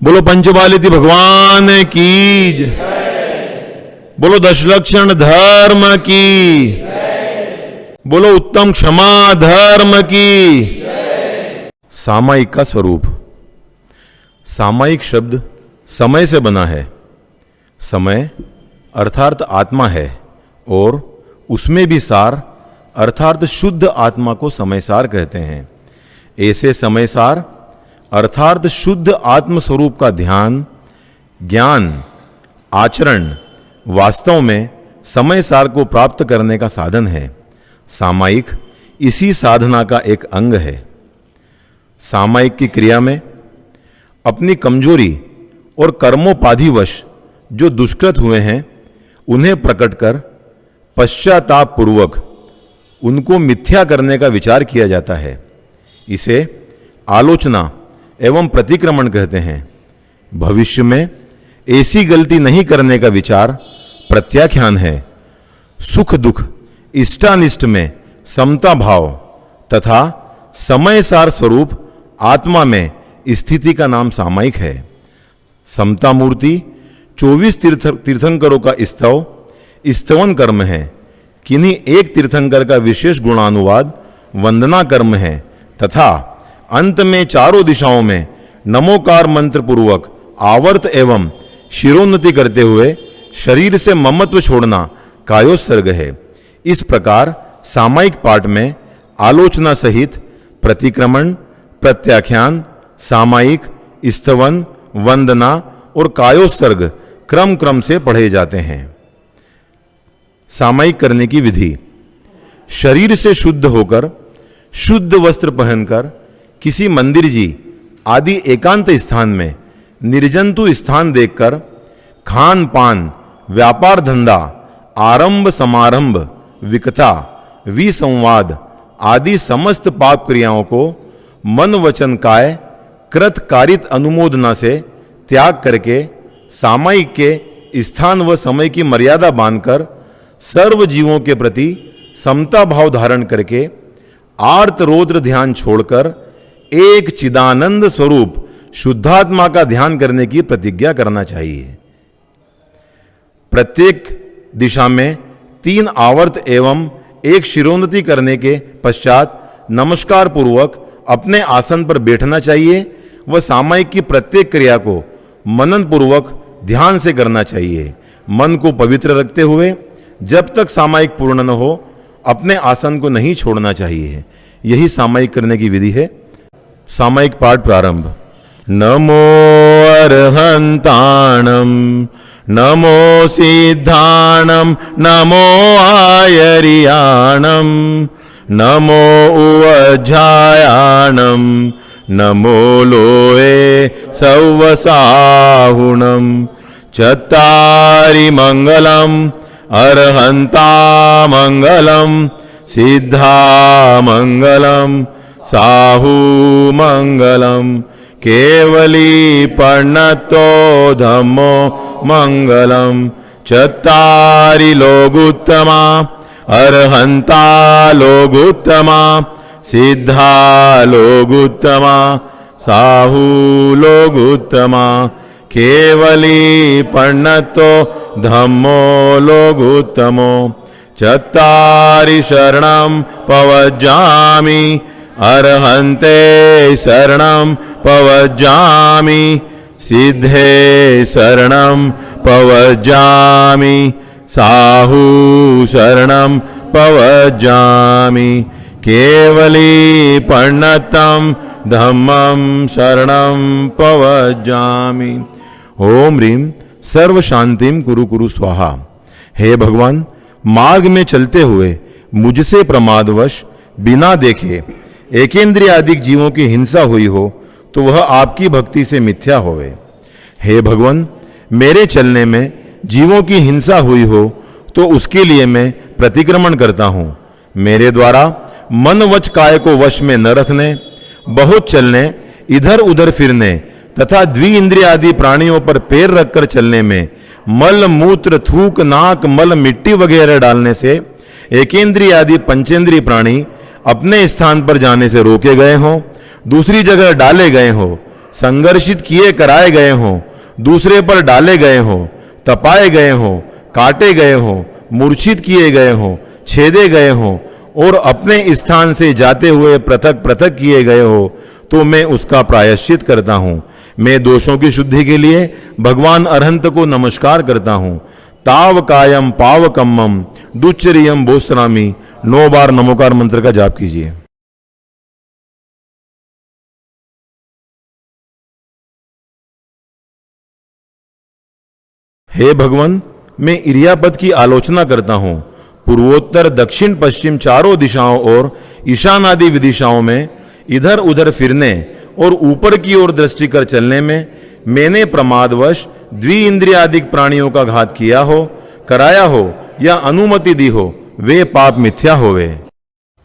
बोलो पंचबालिति भगवान की जय। बोलो दशलक्षण धर्म की, बोलो उत्तम क्षमा धर्म की। सामायिक का स्वरूप। सामायिक शब्द समय से बना है। समय अर्थात आत्मा है और उसमें भी सार अर्थात शुद्ध आत्मा को समयसार कहते हैं। ऐसे समयसार अर्थात शुद्ध आत्म स्वरूप का ध्यान, ज्ञान, आचरण वास्तव में समयसार को प्राप्त करने का साधन है। सामायिक इसी साधना का एक अंग है। सामायिक की क्रिया में अपनी कमजोरी और कर्मोपाधिवश जो दुष्कृत हुए हैं उन्हें प्रकट कर पश्चाताप पूर्वक उनको मिथ्या करने का विचार किया जाता है। इसे आलोचना एवं प्रतिक्रमण कहते हैं। भविष्य में ऐसी गलती नहीं करने का विचार प्रत्याख्यान है। सुख दुख इष्टानिष्ट में समता भाव तथा समयसार स्वरूप आत्मा में स्थिति का नाम सामायिक है। समता मूर्ति 24 तीर्थंकरों का स्तवन कर्म है। किन्हीं एक तीर्थंकर का विशेष गुणानुवाद वंदना कर्म है तथा अंत में चारों दिशाओं में नमोकार मंत्र पूर्वक आवर्त एवं शिरोन्नति करते हुए शरीर से ममत्व छोड़ना कायोत्सर्ग है। इस प्रकार सामायिक पाठ में आलोचना सहित प्रतिक्रमण, प्रत्याख्यान, सामायिक, स्तवन, वंदना और कायोत्सर्ग क्रम क्रम से पढ़े जाते हैं। सामायिक करने की विधि। शरीर से शुद्ध होकर शुद्ध वस्त्र पहनकर किसी मंदिर जी आदि एकांत स्थान में निर्जंतु स्थान देखकर खान पान, व्यापार धंधा, आरंभ समारंभ, विकथा, विसंवाद आदि समस्त पाप क्रियाओं को मन वचन काय कृत कारित अनुमोदना से त्याग करके सामायिक के स्थान व समय की मर्यादा बांधकर सर्व जीवों के प्रति समता भाव धारण करके आर्त रौद्र ध्यान छोड़कर एक चिदानंद स्वरूप शुद्धात्मा का ध्यान करने की प्रतिज्ञा करना चाहिए। प्रत्येक दिशा में 3 आवर्त एवं एक शिरोन्नति करने के पश्चात नमस्कार पूर्वक अपने आसन पर बैठना चाहिए व सामायिक की प्रत्येक क्रिया को मनन पूर्वक ध्यान से करना चाहिए। मन को पवित्र रखते हुए जब तक सामायिक पूर्ण न हो अपने आसन को नहीं छोड़ना चाहिए। यही सामायिक करने की विधि है। सामायिक पाठ प्रारंभ। नमो अर्हन्ताणं नमो सिद्धाणं नमो आयर्याणं नमो उवज्झायाणं नमो लोये सव्वसाहुणं चत्तारि मंगलम् अर्हन्ता मंगलम् सिद्धा मंगलम् साहू मंगलम् केवली पर्णतो धम्मो मंगलम् चत्तारि लोगुत्तमा अर्हन्ता लोगुत्तमा सिद्धा लोगुत्तमा साहू लोगुत्तमा केवली पर्णतो धम्मो लोगुत्तमो चत्तारि शरणं पवज्जामि अर्हन्ते शरणं पवज्जामि सिद्धे शरणं पवज्जामि साहू शरणं पवज्जामि केवली पर्णतं धम्मं शरणं पवज्जामि। ओम ह्रीं सर्व शांतिम कुरु कुरु स्वाहा। हे भगवान, मार्ग में चलते हुए मुझसे प्रमादवश बिना देखे एकेंद्रियादिक जीवों की हिंसा हुई हो तो वह आपकी भक्ति से मिथ्या होवे। हे भगवान, मेरे चलने में जीवों की हिंसा हुई हो तो उसके लिए मैं प्रतिक्रमण करता हूँ। मेरे द्वारा मन वच काय को वश में न रखने, बहुत चलने, इधर उधर फिरने तथा द्विइंद्रिय आदि प्राणियों पर पैर रखकर चलने में मल मूत्र थूक नाक मल मिट्टी वगैरह डालने से एकेंद्रिय आदि पंचेंद्रिय प्राणी अपने स्थान पर जाने से रोके गए हों, दूसरी जगह डाले गए हों, संघर्षित किए कराए गए हों, दूसरे पर डाले गए हों, तपाए गए हों, काटे गए हों, मूर्छित किए गए हों, छेदे गए हों और अपने स्थान से जाते हुए पृथक पृथक किए गए हो, तो मैं उसका प्रायश्चित करता हूं। मैं दोषों की शुद्धि के लिए भगवान अरहंत को नमस्कार करता हूं। ताव कायम पाव कम्मम दुच्चरियम बोसरामी। 9 बार नमोकार मंत्र का जाप कीजिए। हे भगवान, मैं इरियापद की आलोचना करता हूं। पूर्वोत्तर दक्षिण पश्चिम चारों दिशाओं और ईशान आदि विदिशाओं में इधर उधर फिरने और ऊपर की ओर दृष्टि कर चलने में मैंने प्रमादवश द्विइंद्रियादिक प्राणियों का घात किया हो, कराया हो या अनुमति दी हो, वे पाप मिथ्या होवे।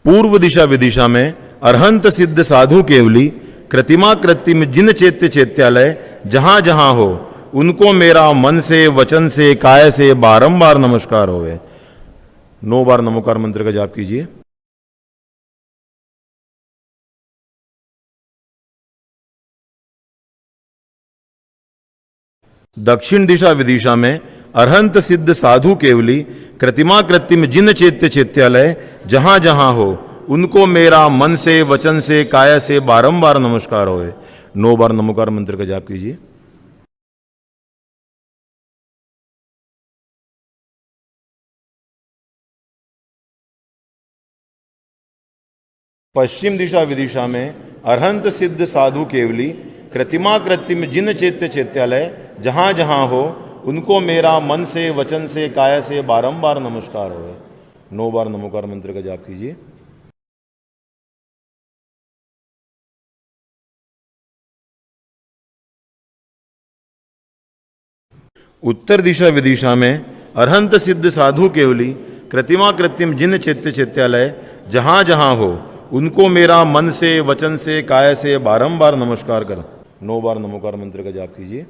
पूर्व दिशा विदिशा में अरहंत सिद्ध साधु केवली कृतिमा कृत्रिम जिन चैत्य चैत्यालय जहां जहां हो, उनको मेरा मन से वचन से काय से बारंबार नमस्कार होवे। 9 बार नमोकार मंत्र का जाप कीजिए। दक्षिण दिशा विदिशा में अरहंत सिद्ध साधु केवली कृतिमा कृत्रिम जिन चैत्य चैत्यालय जहां जहां हो, उनको मेरा मन से वचन से काय से बारंबार नमस्कार होवे। 9 बार नमोकार मंत्र का जाप कीजिए। पश्चिम दिशा विदिशा में अरहंत सिद्ध साधु केवली कृतिमा कृत्रिम जिन चैत्य चैत्यालय जहां जहां हो, उनको मेरा मन से वचन से काय से बारंबार नमस्कार होवे। 9 बार नमोकार मंत्र का जाप कीजिए। उत्तर दिशा विदिशा में अरहंत सिद्ध साधु केवली कृतिमा कृत्रिम जिन चैत्य चैत्यालय जहां जहां हो, उनको मेरा मन से वचन से काय से बारंबार नमस्कार कर। 9 बार नमोकार मंत्र का जाप कीजिए।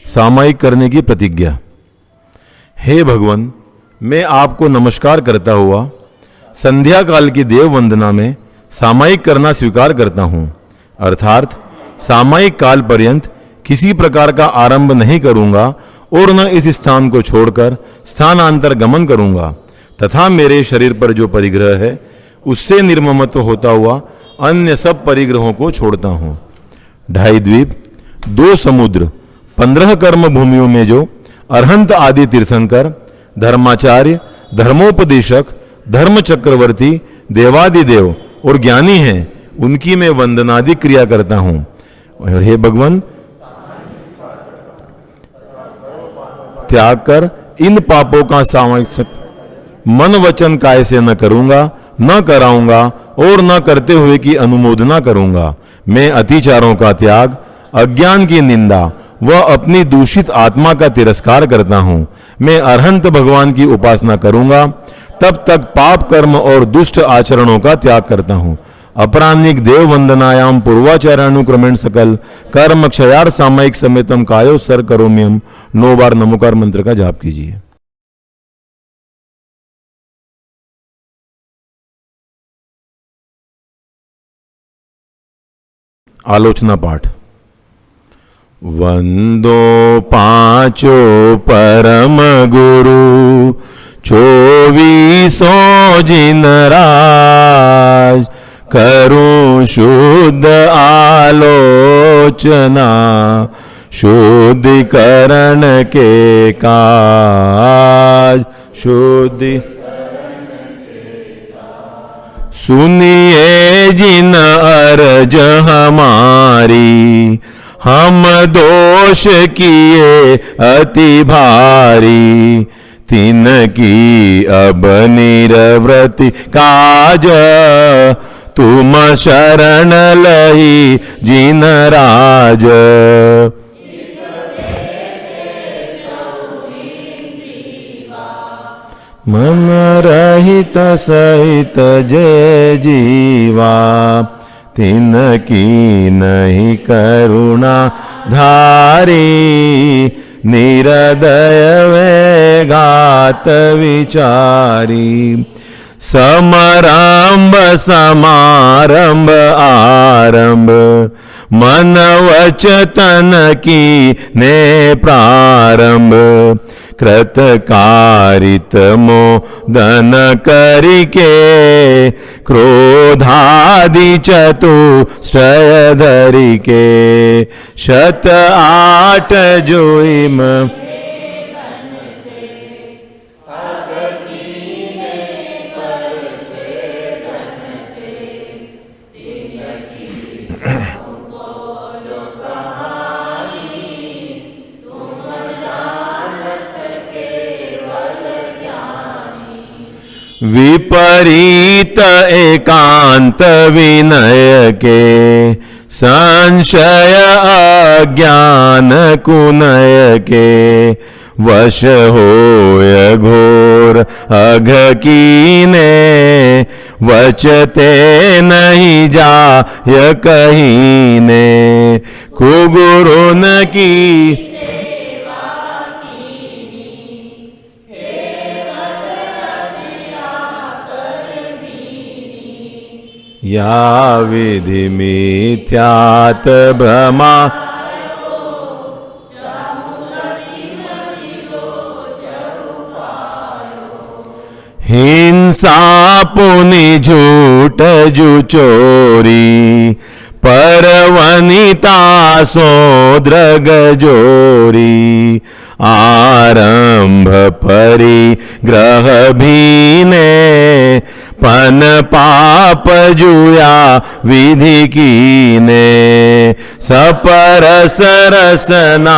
सामायिक करने की प्रतिज्ञा। हे भगवान, मैं आपको नमस्कार करता हुआ संध्या काल की देव वंदना में सामायिक करना स्वीकार करता हूं। अर्थात सामायिक काल पर्यंत किसी प्रकार का आरंभ नहीं करूंगा और न इस स्थान को छोड़कर स्थानांतर गमन करूंगा, तथा मेरे शरीर पर जो परिग्रह है उससे निर्ममत्व होता हुआ अन्य सब परिग्रहों को छोड़ता हूं। 2.5 द्वीप, 2 समुद्र, 15 कर्म भूमियों में जो अरहंत आदि तीर्थंकर, धर्माचार्य, धर्मोपदेशक, धर्म चक्रवर्ती, देवादिदेव और ज्ञानी हैं, उनकी मैं वंदनादि क्रिया करता हूं। और हे भगवान, त्याग कर इन पापों का सामायिक मन वचन काय से न करूंगा, न कराऊंगा और न करते हुए की अनुमोदना करूंगा। मैं अतिचारों का त्याग, अज्ञान की निंदा व अपनी दूषित आत्मा का तिरस्कार करता हूं। मैं अरहंत भगवान की उपासना करूंगा, तब तक पाप कर्म और दुष्ट आचरणों का त्याग करता हूं। अपराह्निक देव वंदनायाम पूर्वाचार्यानुक्रमेण सकल कर्म क्षयार सामायिक समेतम कायो सर करोम्यम। 9 बार नमोकार मंत्र का जाप कीजिए। आलोचना पाठ। वंदो पांचो परम गुरु, 24 जिन राज, करूं शुद्ध आलोचना, शुद्धिकरण के काज। शुद्धि सुनिए जिन अर्ज हमारी, हम दोष किए अति भारी, तिनकी अब निरवृत्ति काज, तुम शरण लही जिन राज। मन रहित सहित जय जीवा, तिनकी नहीं करुणा धारी, निरदय वेगात विचारी समरंभ समारंभ आरंभ मन वचतन की ने प्रारंभ कृतकारित मोदन करिके क्रोधादि चतुष्टय धरिके शत आठ जोइम विपरीत एकांत विनय के संशय अज्ञान कुनय के वश होय घोर अघ कीने वचते नहीं जाय कहीने कुगुरुन की या विधि मिथ्यात भ्रमा हिंसा पुनि झूठ जु चोरी परवनिता सोद्रग जोरी आरंभ परिग्रह भीने पन पाप जुया विधि कीने सपरस रसना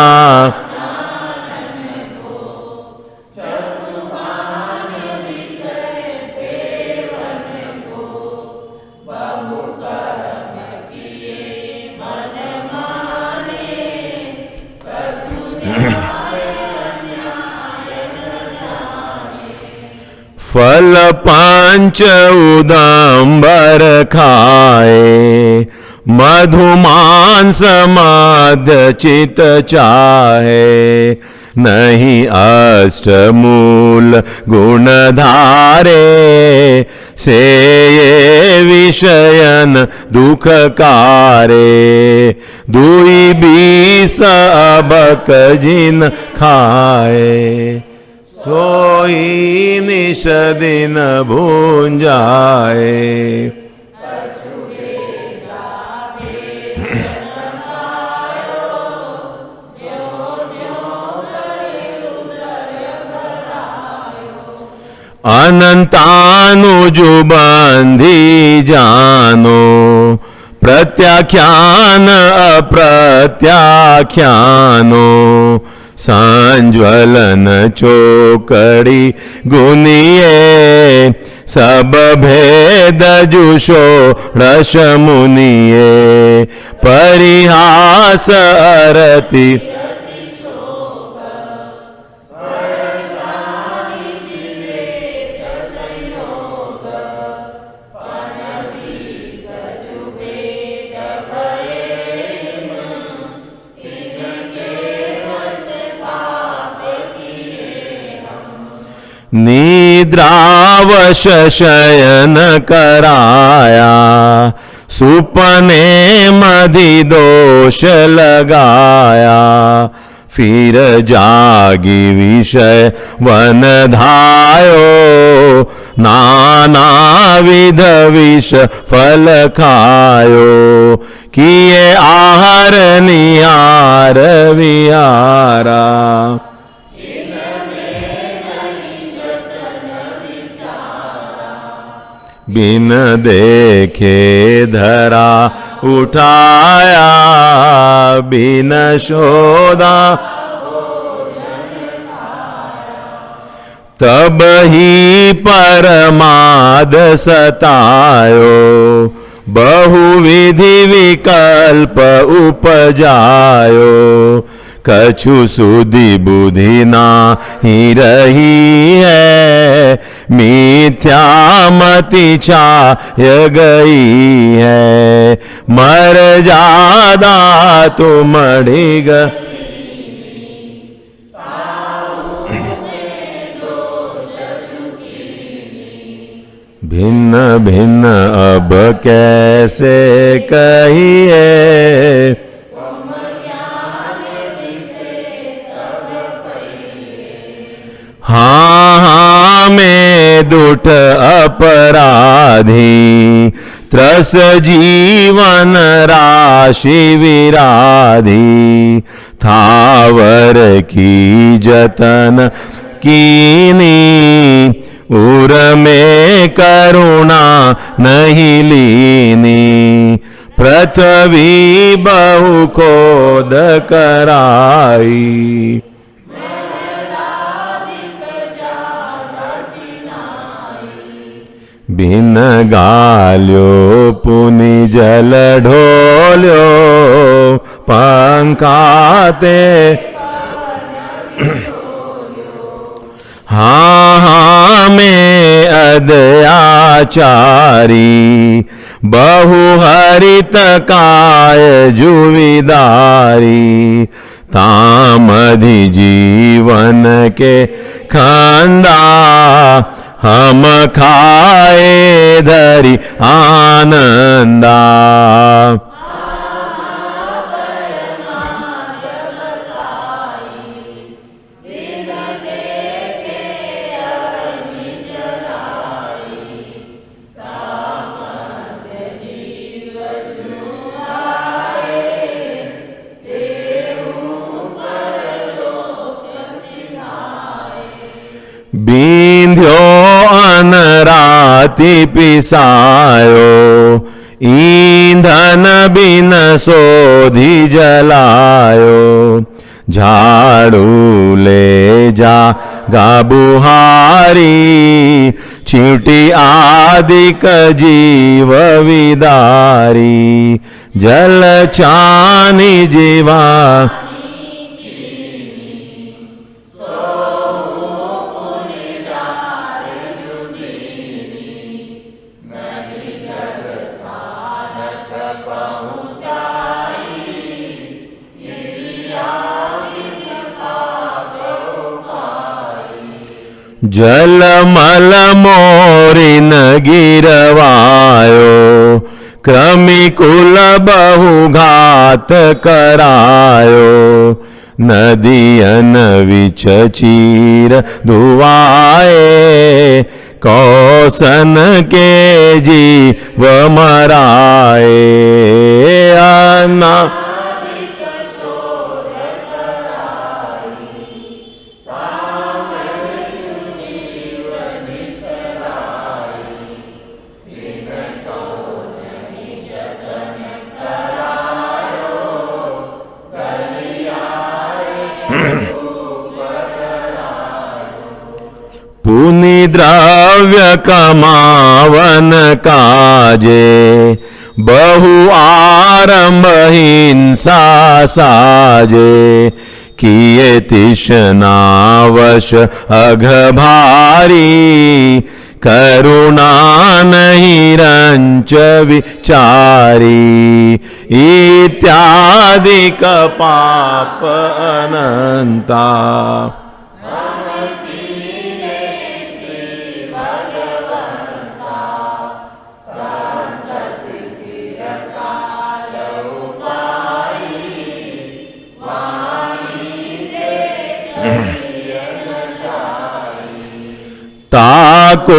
फल पांच उदंबर खाए मधुमांस मद चित चाहे नहीं अष्ट मूल गुण धारे से ये विषयन दुख कारे दुई बीस अबक जिन खाए सोई निश दिन भूंजाए अनंतानुजु बंधी जानो प्रत्याख्यान अप्रत्याख्यानो संज्वलन चोकड़ी गुनिए सब भेद जुषो रस मुनिए परिहास अरति निद्रावश शयन कराया सुपने मधि दोष लगाया फिर जागी विषय वन धायो नाना विध विष फल खायो किए आहार निहार विहारा बिन देखे धरा उठाया बिन शोधा तब ही परमाद सतायो बहुविधि विकल्प उपजायो कछु सुधि बुद्धि नाही रही है मिथ्या मति छाय गई है मर जादा तो मरेगा भिन्न भिन्न अब कैसे कहिए, हाँ हाँ मैं दुष्ट अपराधी, त्रस जीवन राशि विराधी, थावर की जतन कीनी, उर में करुणा नहीं लीनी, पृथ्वी बहु खोद कराई, बिन गाल्यो पुनि जल ढोल्यो, पंखाते हाँ हाँ मैं अदयाचारी, बहु हरित काय जुविदारी, तामधि जीवन के खंदा, हम खाए धरि आनंदा, बींध्यो अनराति पिसायो, ईंधन बिन सोधी जलायो, झाड़ू ले जा गाबुहारी, चींटी आदिक जीव विदारी, जल चानी जीवा जल मल मोरिन गिरवायो, क्रमि कुल बहु घात करायो, नदियन विच चीर धुआए, कौसन के जीव मराए, अन्ना पुनि द्रव्य कमावन काजे, बहु आरंभ हिंसा साजे, किए तिष्णावश अघ भारी, करुणा नहीं रंच विचारी, इत्यादि का पाप अनंता, ताको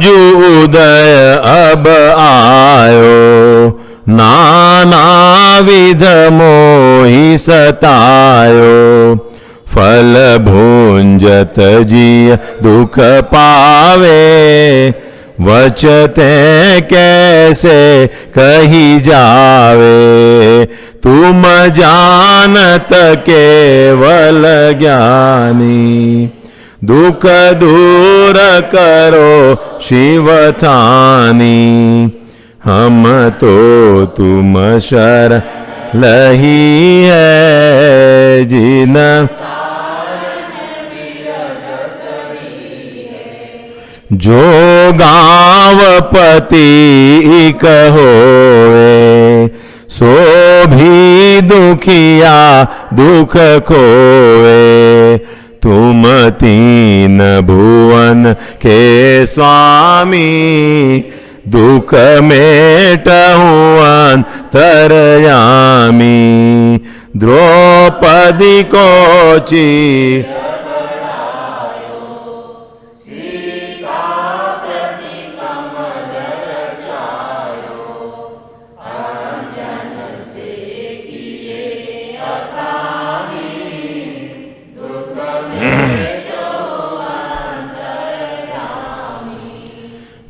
जो उदय अब आयो, नाना विध मोहि सतायो, फल भुंजत जिय दुख पावे, वचते कैसे कही जावे, तुम जानत केवल ज्ञानी, दुख दूर करो शिव थानी, हम तो तुम शर लही है, जिन जो गांवपति कहोए, सो भी दुखिया दुख खोए, तुम तीन भुवन के स्वामी, दुख मेटहु अंतरयामी। द्रौपदी को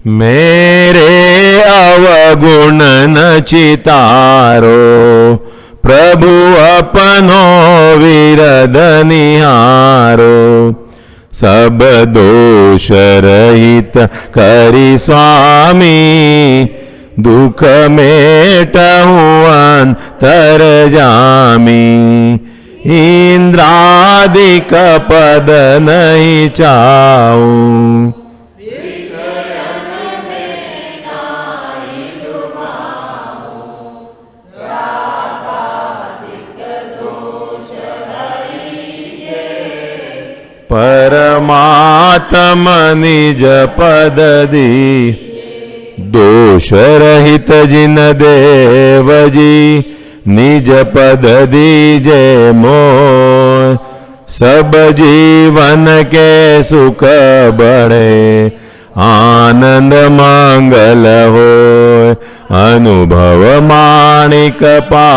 मेरे अवगुण न चितारो, प्रभु अपनो विरद निहारो। सब दोष रहित करी स्वामी, दुख मेटहु अंतरजामी। इंद्रादिक पद नहीं चाहूं, परमात्म निज पद दी। दोष रहित जिन देव जी, निज पद दीजे मोय। सब जीवन के सुख बढ़े, आनंद मंगल होय। अनुभव माणिक पा,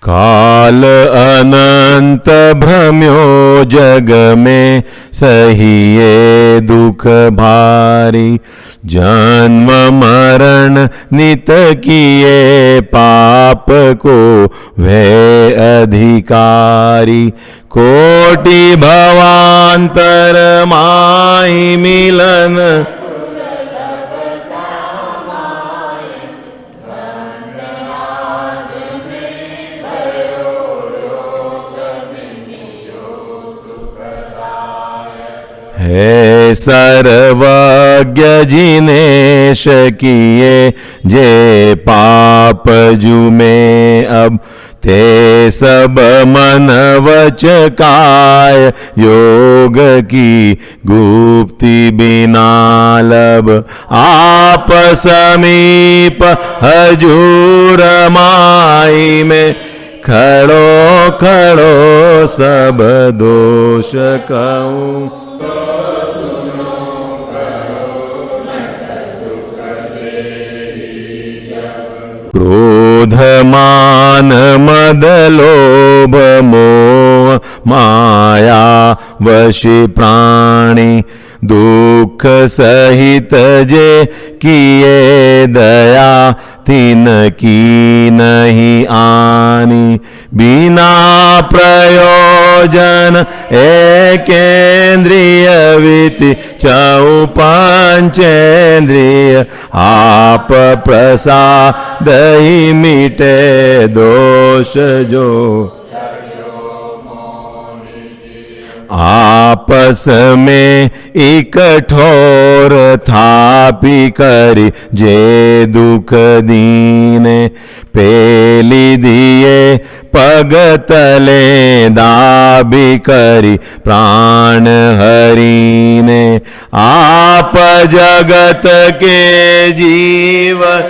काल अनंत भ्रम्यो जग में, सहिए दुख भारी। जन्म मरण नित किए, पाप को वे अधिकारी। कोटि भवांतर माहि मिलन, हे सर्वज्ञ जिनेश किए, जे पाप जुमे अब। ते सब मन वच काय, योग की गुप्ति बिना लब। आप समीप हजूर माई में, खड़ो खड़ो सब दोष कहूँ। क्रोध मान मद लोभ मोह, माया वशी प्राणी। दुख सहित जे किए दया, तिन की नहीं आनी। बिना प्रयोजन एकेन्द्रिय विति, चऊ पंचेन्द्रिय। आप प्रसाद ही मिटे दोष जो, आपस में इकठोर थापी करी। जे दुख दीने, पेली दिए पग तले दाबी करी। प्राण हरीने, आप जगत के जीवन।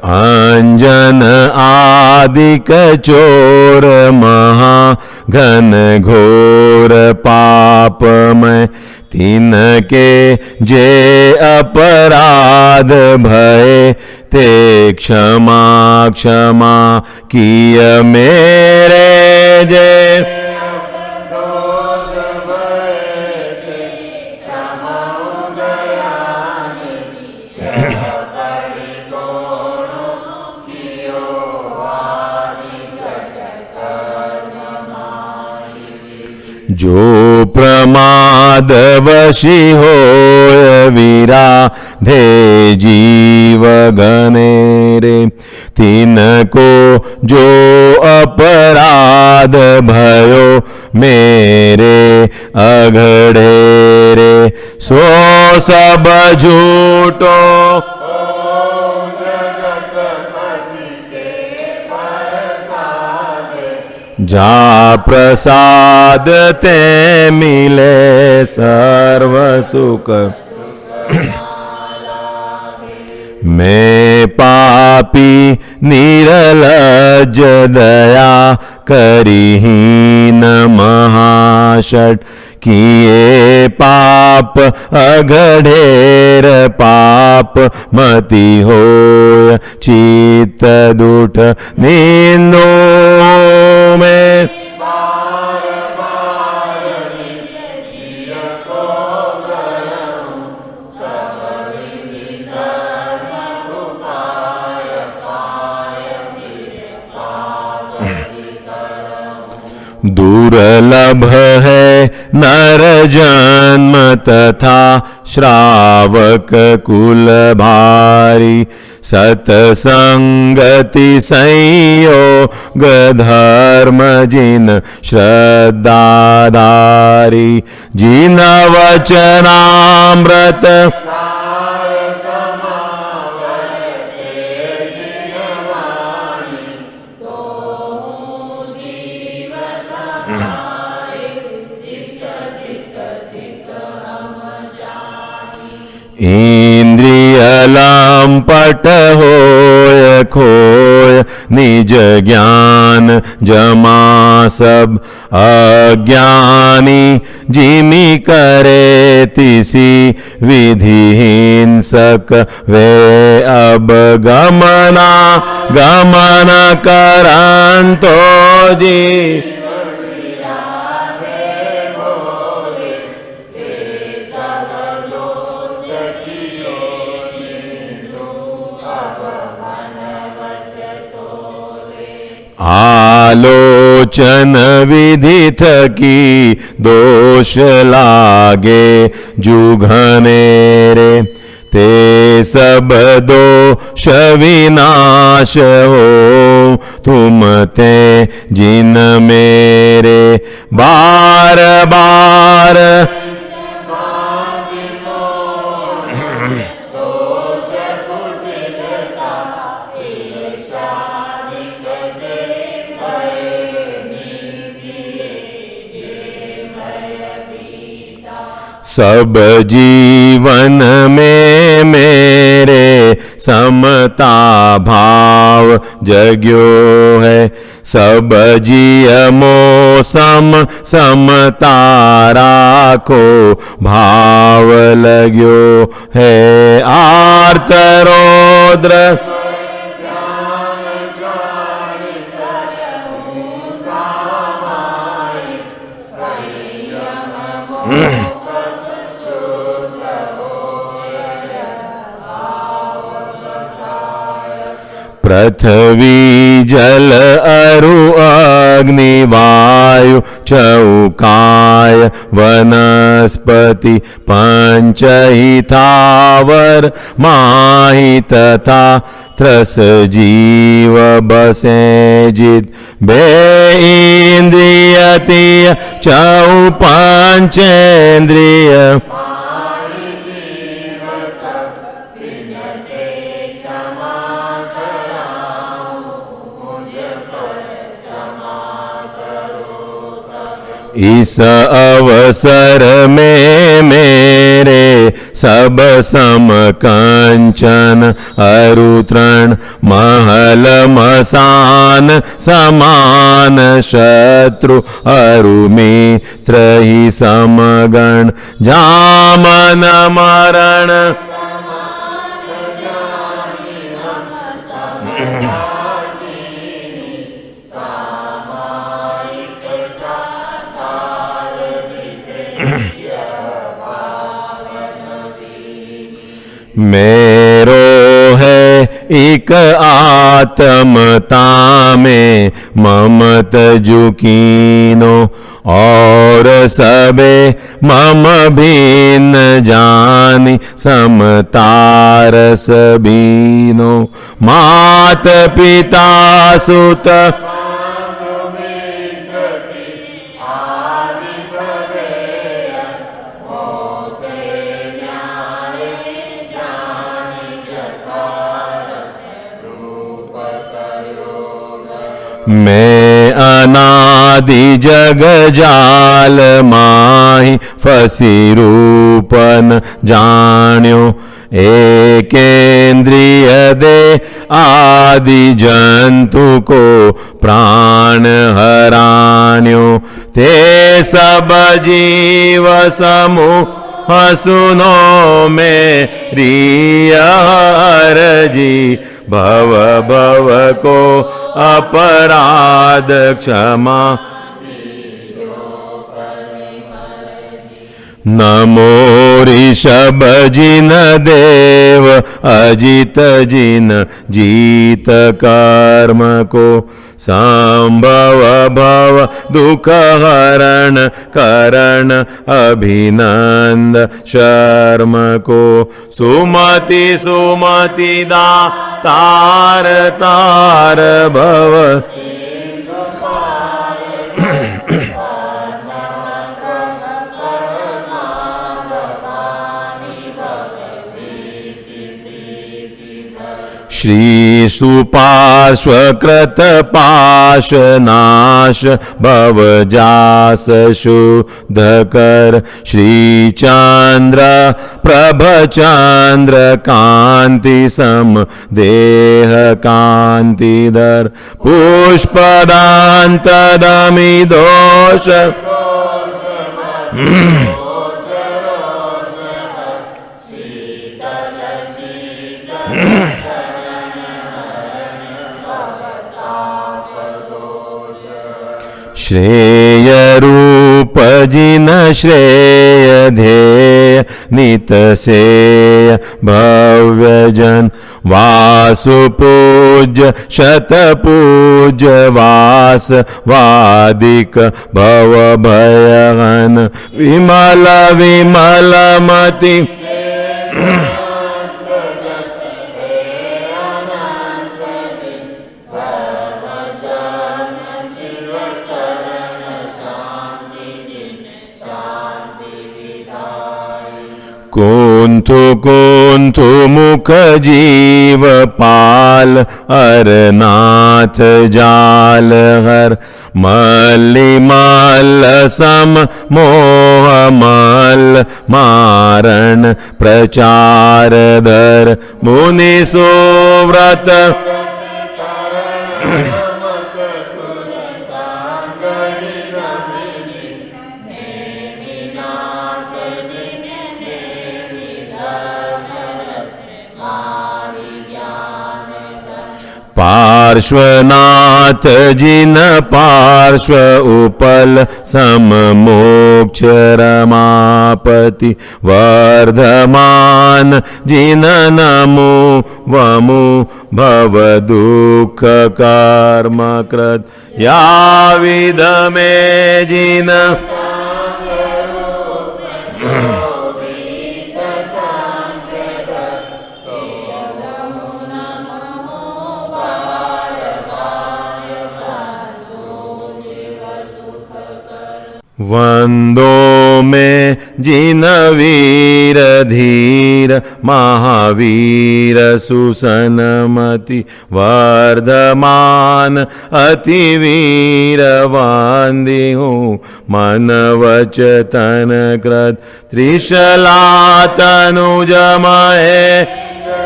अंजन आदिक चोर महा, घन घोर पापमय। तिनके जे अपराध भय, ते क्षमा क्षमा किय मेरे जे। जो प्रमाद वशी होय विराधे जीव गणे रे, तिनको जो अपराध भयो मेरे अघड़े रे, सो सब झूठो जा प्रसाद ते मिले सर्व सुख। मैं पापी निरलज दया करिहीन महाषट, किए पाप अघड़ेर पाप मति होय चित्त दुठ निंदो में। दुर्लभ है नर जन्म तथा श्रावक कुल भारी, सतसंगति संयोग धर्म जिन श्रद्धाधारी, जिन वचनामृत इंद्रिय लंपट होय खोय निज ज्ञान जमा सब, अज्ञानी जिमी करे तिसी विधि हिंसक वे, अब गमन करंतो जी। आलोचन विधि थकी दोष लागे जुघने रे, ते सब दोष विनाश हो तुम ते जिन मेरे, बार बार सब जीवन में मेरे समता भाव जग्यो है, सब जिय मौसम समता राखो भाव लग्यो है, आर्त रौद्र पृथ्वी जल अरु अग्नि वायु चौकाय वनस्पति पंच ही थावर माहि तथा त्रस जीव बसे जित, बे इंद्रियतीय चौ पंचेन्द्रिय इस अवसर में मेरे सब सम कंचन अरुतृण महल मसान समान शत्रु अरुमित्र ही समगण जामन मरण मेरो है एक एक आत्मता में ममत जुकीनो और सबे मम भिन्न जानी समतार सबीनो मात पिता सुत मैं अनादि जग जाल माहि फसी रूपन जान्यो एकेन्द्रिय दे आदि जंतु को प्राण हरान्यो ते सब जीव समूह सुनो मेरी अर्जी भव भव को अपराध क्षमा नमो ऋषभ जिन देव अजित जिन जीत कर्म को संभव भव दुख हरण करण अभिनंद शर्म को सुमति सुमति दा तार तार भव श्री सुपार्श्वकृत पाश नाश भव जास शुद्ध कर श्री चंद्र प्रभ चंद्र कांति सम देह कांति धर पुष्पदांत दमि दोष श्रेय रूप जिन श्रेय ध्येय नित सेय भव्य जन वासु पूज्य शत पूज्य वास वादिक भव भयहन विमल विमल मति कुंथु कुंथु मुख जीव पाल अरनाथ जाल हर मल्लिमल सम मोह मल मारण प्रचार धर मुनि सुव्रत पार्श्वनाथ जिन पार्श्व उपल सम मोक्ष रमापति वर्धमान जिन नमो वमु भव दुख कर्म कृत या विध में जिन वंदो में जिन वीर धीर महावीर सुसनमति वर्धमान अति वीर वंदी हूँ मन वच तन कृत त्रिशला तनुजमय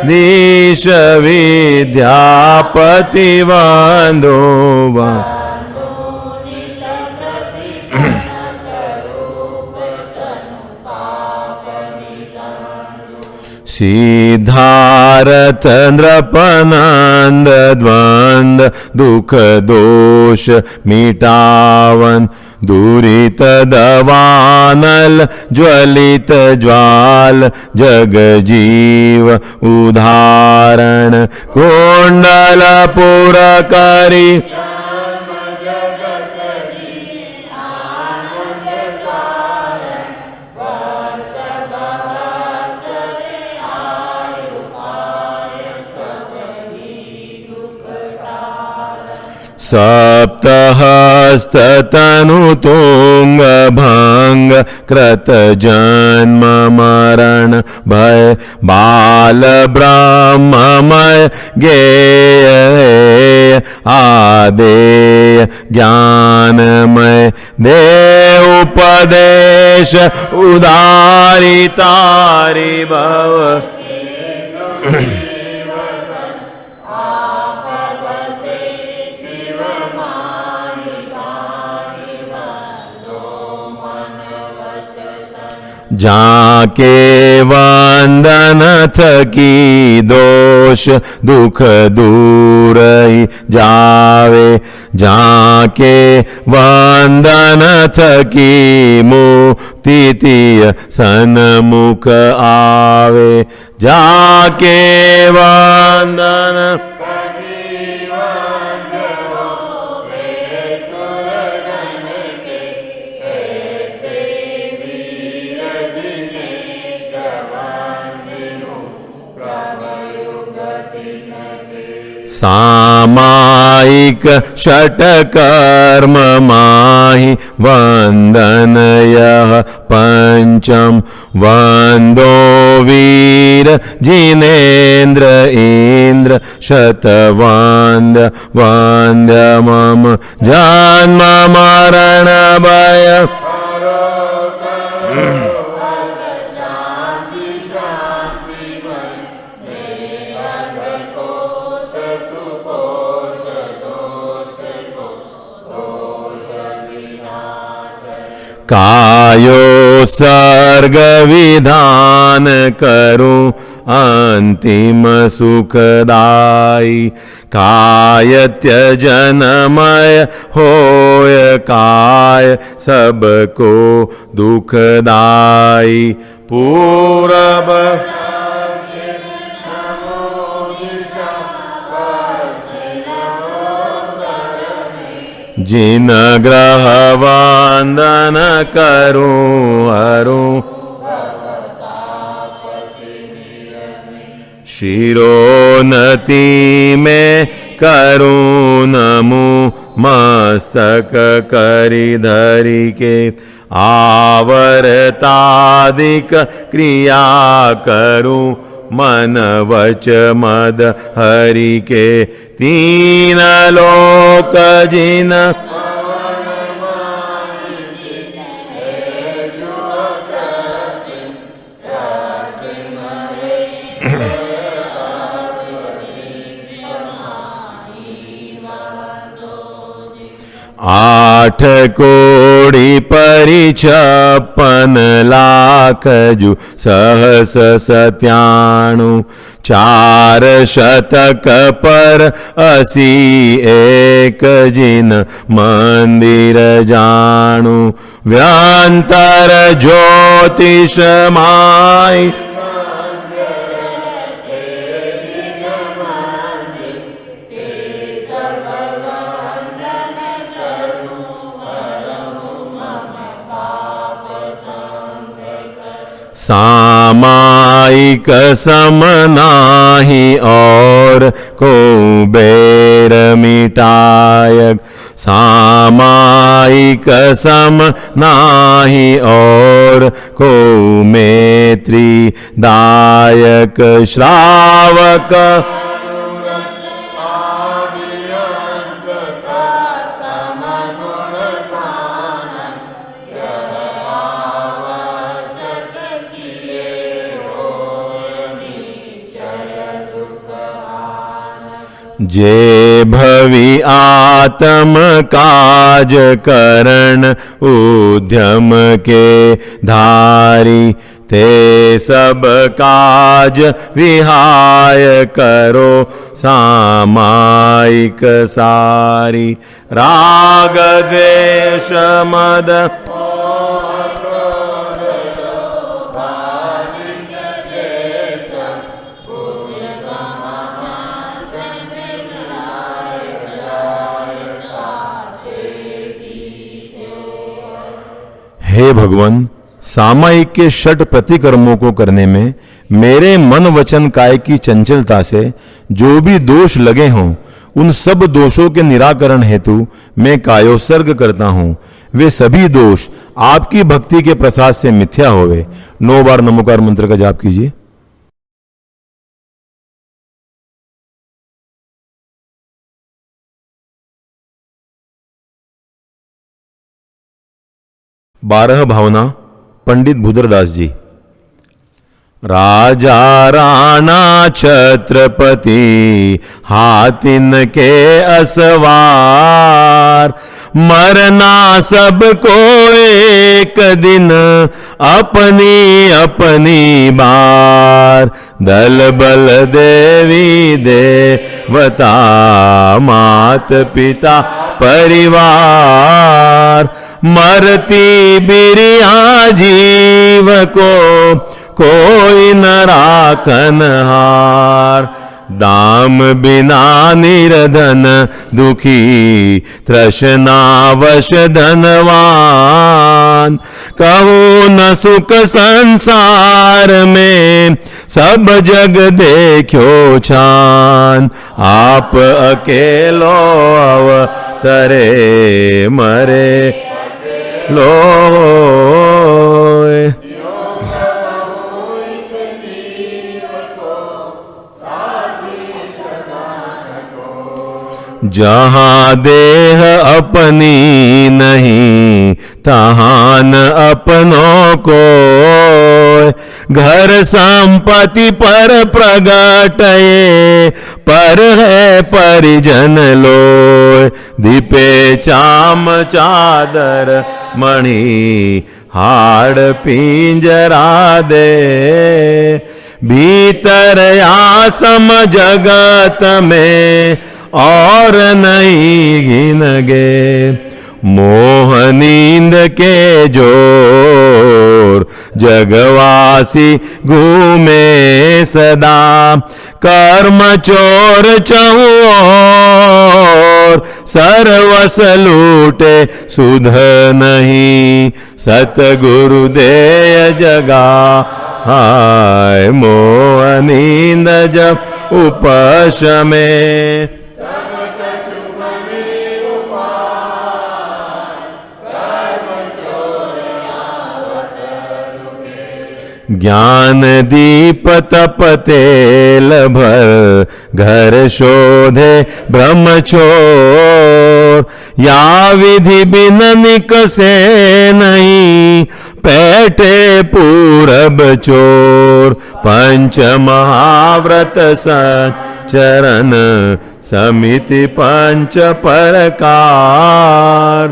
दीश विद्यापति वंदो सिद्धार्थ नृपनंद द्वंद दुख दोष मिटावन दुरित दवानल ज्वलित ज्वाल जगजीव उदाहरण कुंडल पुर करी सप्तहस्त तनु तुंग भंग कृत जन्म मरण भय बाल ब्रह्ममय गेय आदेय ज्ञानमय देव उपदेश उदारितारि भव जाके वंदन थकी दोष दुख दूर जावे जाके वंदन थकी मुक्ति तीय सन्मुख आवे जाके वंदन सामायिक षटकर्म माहि वंदनयः पंचम वंदो वीर जिनेन्द्र इंद्र शतवंद्य वंद्य मम जन्म मरण भय कायो सर्ग विधान करूं अंतिम सुखदाई काय त्यजनमय होय काय सबको दुखदाई पूरब जिन ग्रह वंदन करूं हरूं शिरोन्नति में करूं नमो मस्तक करि धरि के आवर्तादिक क्रिया करूं मन वच मद हरि के तीन लोक जिन आठ कोड़ी परिछप्पन लाख जु सहस सत्याणु चार शतक पर 80 एक जिन मंदिर जाणु व्यांतर ज्योतिष माई सामायिक सम नाही और को बेर मिटायक सामायिक सम नाही और को मैत्री दायक श्रावक जे भवि आत्म काज करण उद्यम के धारी ते सब काज विहाय करो सामायिक सारी राग द्वेष मद हे भगवान, सामायिक के षट प्रतिकर्मों को करने में मेरे मन वचन काय की चंचलता से जो भी दोष लगे हों, उन सब दोषों के निराकरण हेतु मैं कायोत्सर्ग करता हूं। वे सभी दोष आपकी भक्ति के प्रसाद से मिथ्या होवे। 9 बार नमोकार मंत्र का जाप कीजिए। बारह भावना पंडित भूदरदास जी। राजा राणा छत्रपति हाथिन के असवार, मरना सबको एक दिन अपनी अपनी बार। दल बल देवी देवता मात पिता परिवार, मरती बिरिया जीव को कोई न राखन हार। दाम बिना निर्धन दुखी तृष्णावश धनवान। कहो न सुख संसार में सब जग देखो छान। आप अकेलो अवतरे मरे लोय। जहां देह अपनी नहीं तहान अपनों को। घर संपत्ति पर प्रगटये पर है परिजन लोय। दीपे चाम चादर मणि हाड़ पिंजरा दे। भीतर आसम जगत में और नहीं गिनगे। मोह नींद के जोर जगवासी घूमे सदा। कर्म चोर चहुओर सर्वस लूटे सुध नहीं। सतगुरु दे जगा हाय मोह नींद जब उपशमे। ज्ञान दीप तप तेल भर घर शोधे ब्रह्मचोर। या विधि बिन निकसे नहीं पैठे पूरब चोर। पंच महाव्रत संचरण समिति पंच परकार।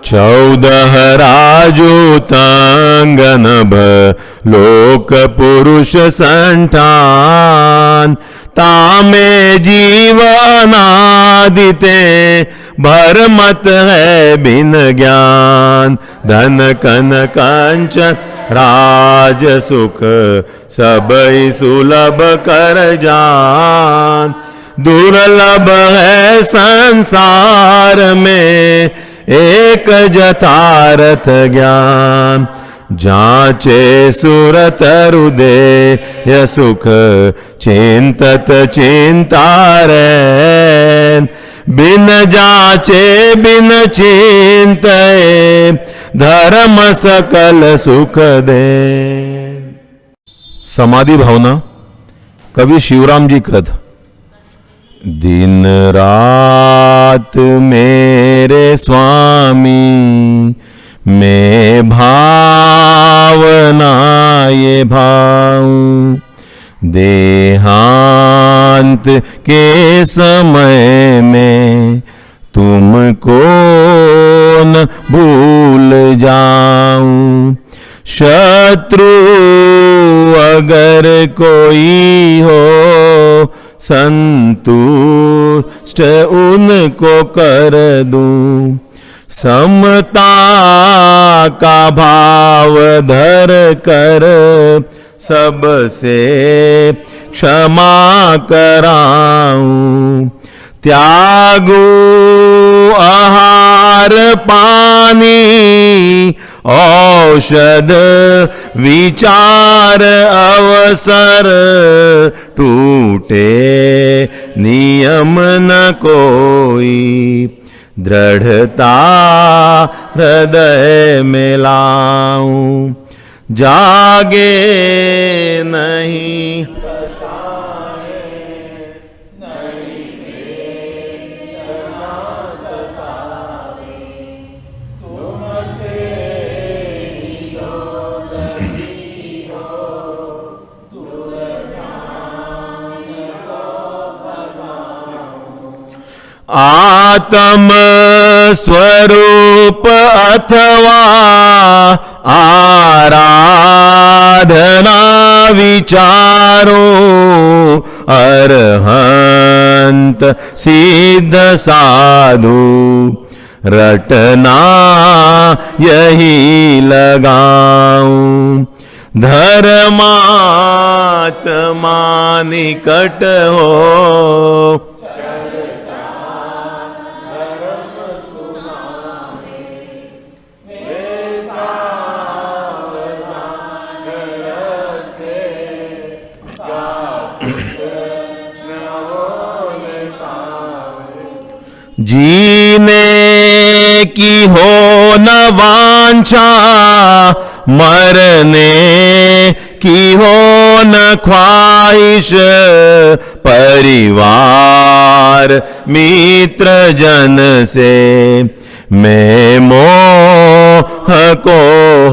14 राजूतांगनभ लोक पुरुष संठान। तामे जीव अनादिते भरमत है बिन ज्ञान। धन कन कंचन राज सुख सबई सुलभ कर जान। दुर्लभ है संसार में एक जथारथ ज्ञान। जाचे सुरत हृदय सुख चिंतत चिंतारैन। बिन जाचे बिन चिंतए धर्म सकल सुख दे। समाधि भावना कवि शिवराम जी कृत। दिन रात मेरे स्वामी मैं भावना ये भाऊं। देहांत के समय में तुमको न भूल जाऊं। शत्रु अगर कोई हो संतुष्ट उनको कर दूं। समता का भाव धर कर सबसे क्षमा कराऊं। त्यागू आहार पानी औषध विचार अवसर। टूटे नियम न कोई दृढ़ता हृदय में लाऊं। जागे नहीं आत्म स्वरूप अथवा आराधना विचारो। अरहंत सिद्ध साधु रटना यही लगाऊं। धर्मात्मा निकट हो जीने की हो न वांछा, मरने की हो न ख्वाहिश। परिवार मित्र जन से मैं मोह को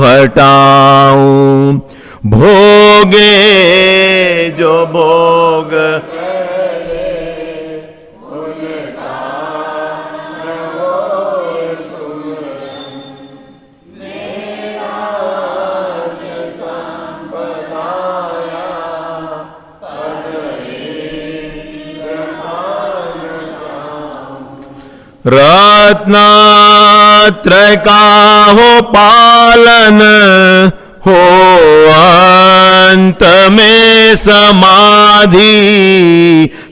हटाऊं। भोगे जो भोग रत्नात्रय का हो पालन, हो अंत में समाधि।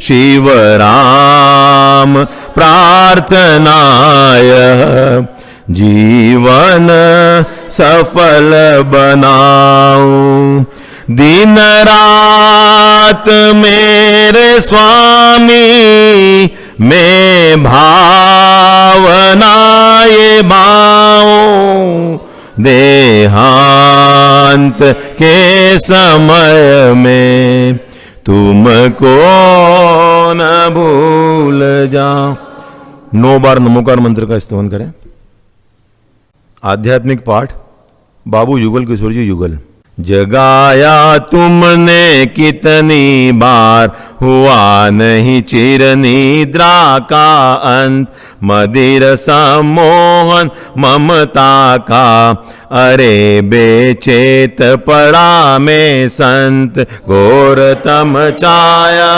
शिव राम प्रार्थनाय जीवन सफल बनाऊं। दिन रात मेरे स्वामी मैं भावनाए बाऊं। देहांत के समय में तुमको न भूल जाऊं। 9 बार नमोकार मंत्र का स्तवन करें। आध्यात्मिक पाठ बाबू युगल किशोर जी युगल। जगाया तुमने कितनी बार, हुआ नहीं चिर निद्रा का अंत। मदिर सम्मोहन ममता का, अरे बेचेत पड़ा में संत। घोरतम छाया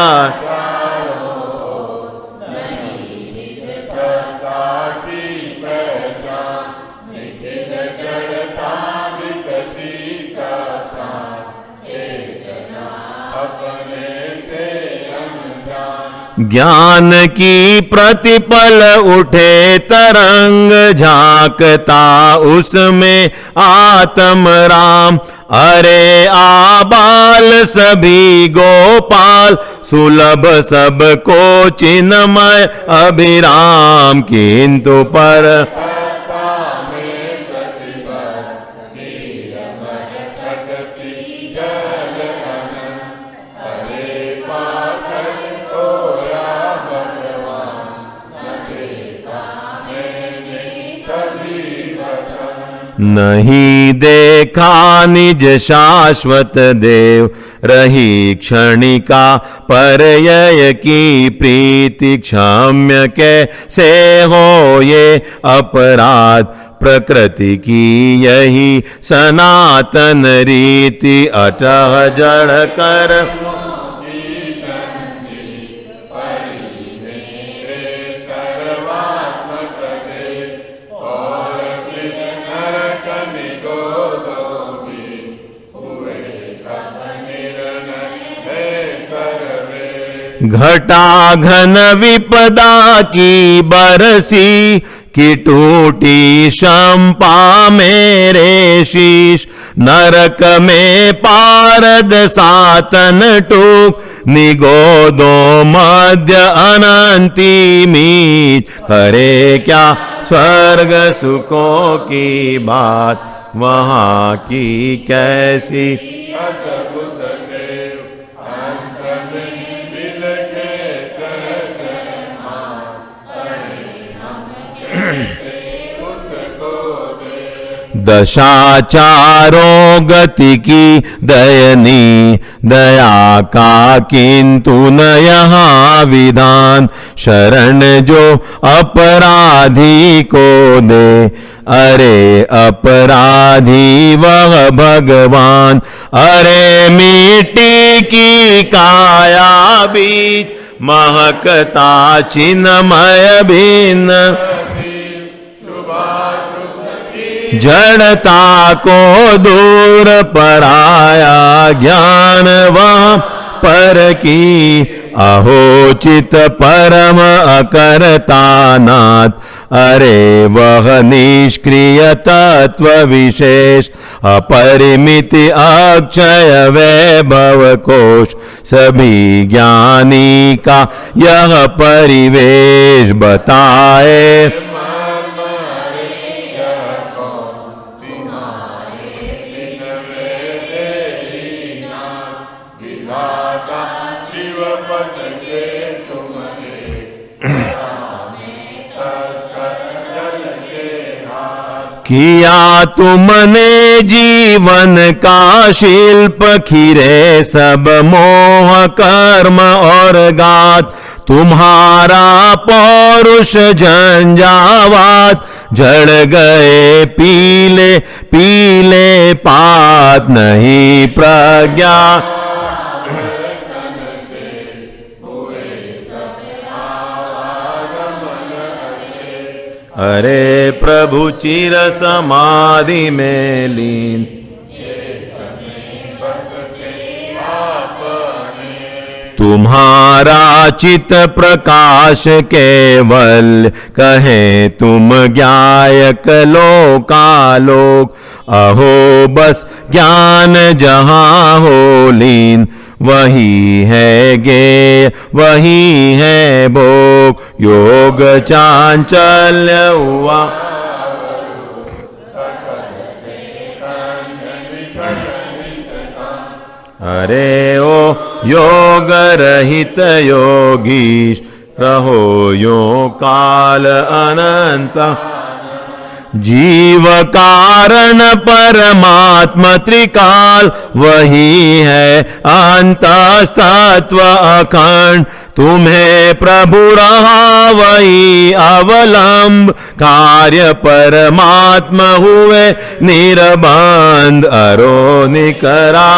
ज्ञान की प्रतिपल उठे तरंग, झांकता उसमें आत्म राम। अरे आबाल सभी गोपाल, सुलभ सबको चिन्मय अभिराम। किंतु पर नहीं देखा निज शाश्वत देव, रही क्षणिका परयय की प्रीति, क्षम्य कैसे हो ये अपराध, प्रकृति की यही सनातन रीति, अटह जड़ कर घटा घन विपदा की बरसी, कि टूटी शंपा मेरे शीश, नरक में पारद सातन टूक, निगोदो मध्य अनंती मीच, करे क्या स्वर्ग सुखों की बात, वहाँ की कैसी दशा चारों गति की दयनी, दया का किंतु न यहाँ विधान, शरण जो अपराधी को दे, अरे अपराधी वह भगवान, अरे मिट्टी की काया बीज, महकता चिन्मय भिन्न, जड़ता को दूर पराया, ज्ञान वहाँ पर की, अहोचित परम अकर्ता नाथ, अरे वह निष्क्रिय तत्व विशेष, अपरिमिति अक्षय वैभव कोश, सभी ज्ञानी का यह परिवेश बताए, किया तुमने जीवन का शिल्प, खिरे सब मोह कर्म और गात, तुम्हारा पौरुष झंझावात, झड़ गए पीले पीले पात, नहीं प्रज्ञा अरे प्रभु चिर समाधि में लीन, तुम्हारा चित प्रकाश केवल, कहे तुम ज्ञायक लोकालोक, अहो बस ज्ञान जहाँ हो लीन, वही है गे वही है भोग, योग चांचल्य हुआ, अरे ओ योग रहित योगीश, रहो यो काल अनंत, जीव कारण परमात्मा त्रिकाल, वही है अंतस्तत्व अखंड, तुम्हें प्रभु रहा वही अवलंब, कार्य परमात्मा हुए निरबंध, अरो निकरा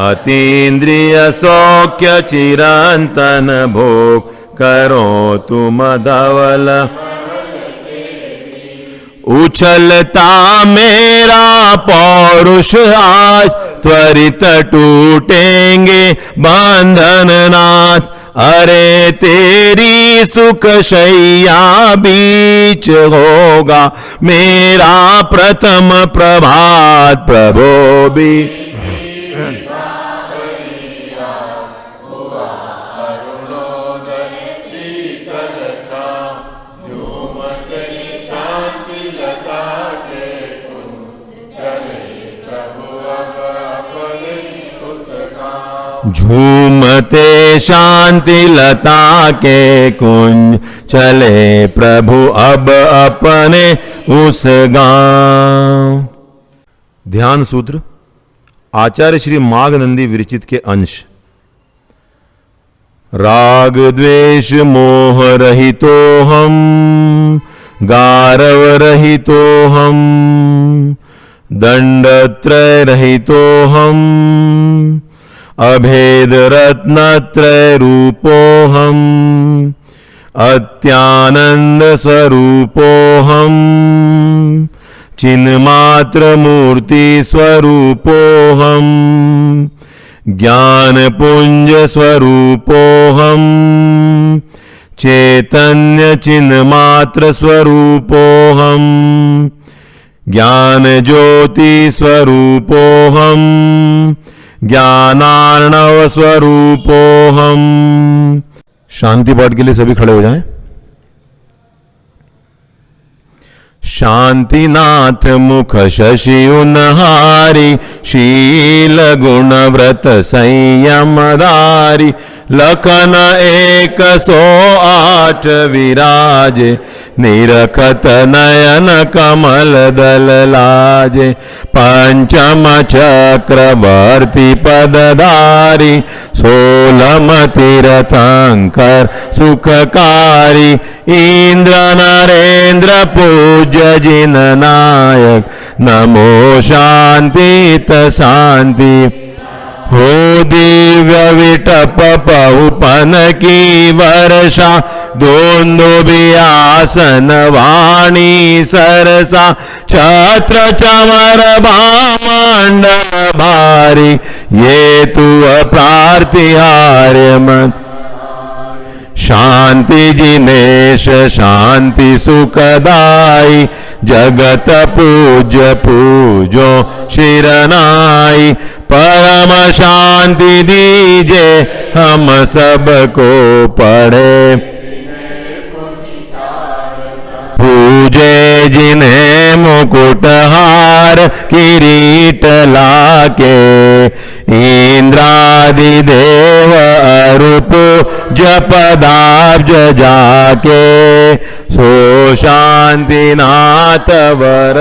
अतीन्द्रिय सौख्य चिरंतन भोग, करो तुम धवल, उछलता मेरा पौरुष आज, त्वरित टूटेंगे बंधन नाथ, अरे तेरी सुख शैया बीच होगा मेरा प्रथम प्रभात, प्रभो भी झूमते शांति लता के कुंज, चले प्रभु अब अपने उस गांव। ध्यान सूत्र आचार्य श्री माघनंदी विरचित के अंश। राग द्वेष मोह रहितो हम, गारव रहितो हम, दंडत्रय रहितो हम, अभेद रत्नत्रय रूपो हम, अत्यानंद स्वरूपो हम, चिन्मात्र मूर्ति स्वरूपो हम, ज्ञान पुंज स्वरूपो हम, चैतन्य चिन्मात्र स्वरूपो हम, ज्ञान ज्योति स्वरूपो हम, ज्ञानार्णव स्वरूपो हम। शांति पाठ के लिए सभी खड़े हो जाएं। शांतिनाथ मुख शशि उनहारी, शील गुण व्रत संयम धारी, लखन 108 विराजे, निरखत नयन कमल दल लाजे, पंचम चक्रवर्ती पदधारी, 16 तीर्थंकर सुखकारी, इंद्र नरेंद्र पूज्य जिन नायक, नमो शांति शांति। हो दिव्य विटप पहुपन की वर्षा, दोन्दुभियासन वाणी सरसा, छत्र चमर भामंडल भारी, ये तु प्रार्तिहार्य मत। शांति जिनेश शांति सुखदाई, जगत पूज्य पूजो शिरनाई, परम शांति दीजे हम सबको पढ़े, पूजे जिन्हें मुकुटहार किरीट लाके, इंद्रादि देव अरूप जपदाब्ज जाके, सो शांतिनाथ वर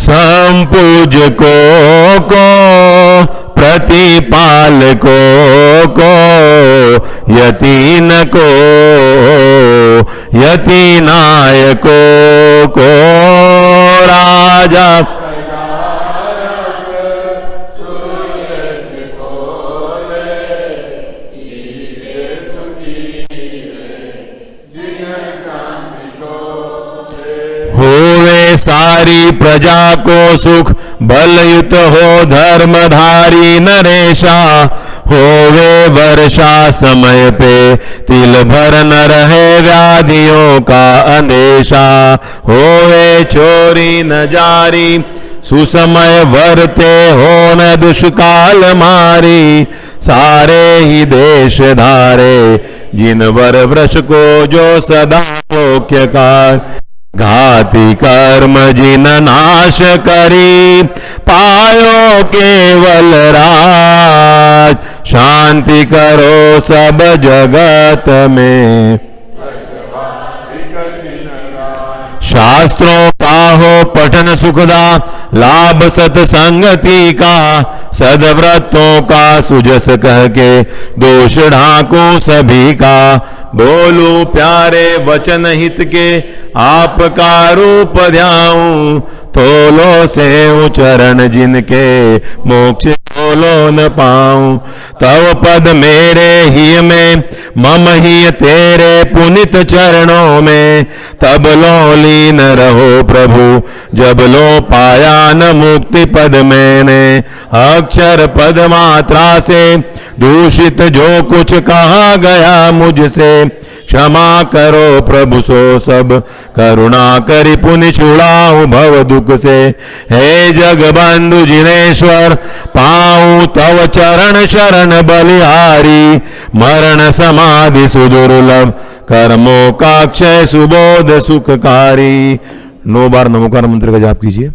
संपूजको को प्रतिपालको को, यतीन को यतीनायको को, राजा सारी प्रजा को सुख, बलयुत हो धर्मधारी नरेशा, होवे वर्षा समय पे, तिल भर न रहे व्याधियों का अंदेशा, होवे चोरी न जारी, सुसमय वरते हो न दुष्काल मारी, सारे ही देश धारे, जिन वर वृष को जो सदा मोक्ष्यकार, घाती कर्म जिन नाश करी, पायो केवल राज, शांति करो सब जगत में। शास्त्रों का हो पठन सुखदा, लाभ सत्संगति का, सदव्रतों का सुजस कह के, दोष ढाकू सभी का, बोलू प्यारे वचन हित के, आपका रूप ध्याऊं, तोलो से चरण जिनके, मोक्ष तोलो न पाऊं, तव पद मेरे ही में, मम ही तेरे पुनित चरणों में, तब लो लीन रहो प्रभु, जब लो पाया न मुक्ति पद मैंने, अक्षर पद मात्रा से दूषित जो कुछ कहा गया मुझसे, क्षमा करो प्रभु सो सब, करुणा करि पुनि छुड़ाऊं भव दुख से, हे जगबंधु जिनेश्वर, पाऊं तव चरण शरण बलिहारी, मरण समाधि सुदुर्लभ, कर्मों का क्षय सुबोध सुखकारी। 9 बार नमोकार मंत्र का जाप कीजिए।